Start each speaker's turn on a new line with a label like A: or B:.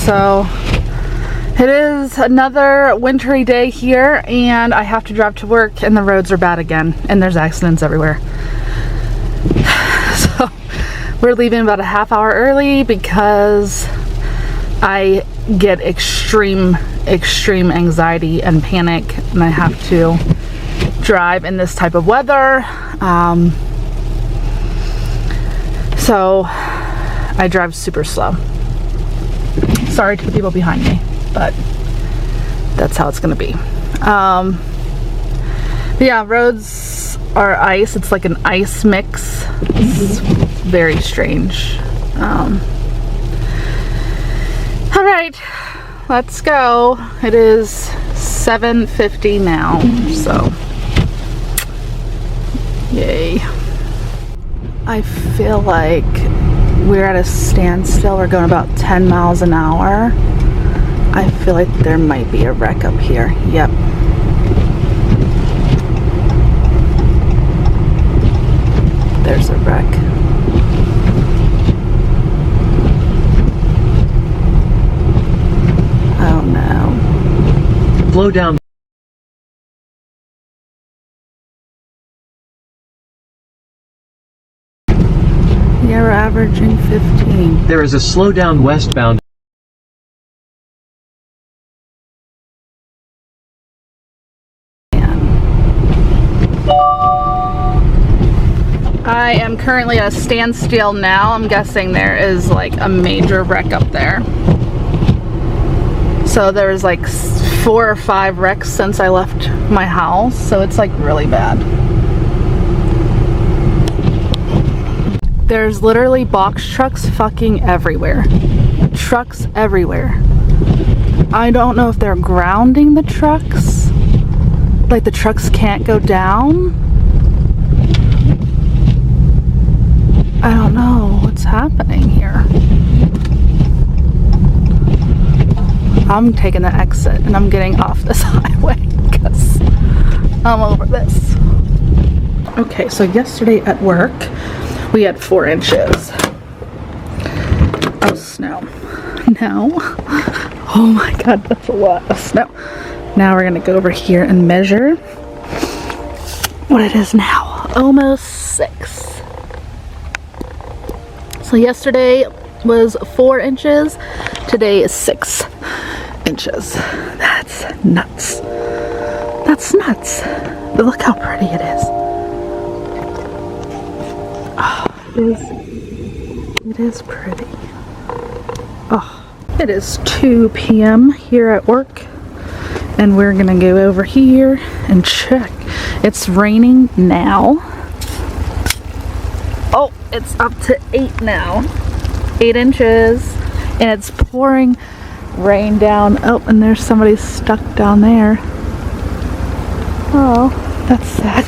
A: So it is another wintry day here, and I have to drive to work, and the roads are bad again, and there's accidents everywhere. So we're leaving about a half hour early because I get extreme anxiety and panic, and I have to drive in this type of weather. So I drive super slow. Sorry to the people behind me, but that's how it's gonna be. But yeah, roads are ice. It's like an ice mix. It's very strange. All right, let's go. It is 7:50 now, so yay. I feel like we're at a standstill. We're going about 10 miles an hour. I feel like there might be a wreck up here. Yep. There's a wreck. Oh no.
B: Slow down.
A: Yeah, we're averaging 15.
B: There is a slowdown westbound.
A: I am currently at a standstill now. I'm guessing there is like a major wreck up there. So there's like 4 or 5 wrecks since I left my house, so it's like really bad. There's literally box trucks fucking everywhere. Trucks everywhere. I don't know if they're grounding the trucks. Like the trucks can't go down. I don't know what's happening here. I'm taking the exit and I'm getting off this highway because I'm over this. Okay, so yesterday at work we had 4 inches of snow. Now, oh my god, that's a lot of snow. Now we're gonna go over here and measure what it is now. Almost 6. So yesterday was 4 inches, today is 6 inches. That's nuts. That's nuts. But look how pretty it is. Oh, it is pretty. Oh, it is 2 p.m. here at work, and we're gonna go over here and check. It's raining now. Oh, it's up to 8 now. 8 inches, and it's pouring rain down. Oh, and there's somebody stuck down there. Oh, that's sad.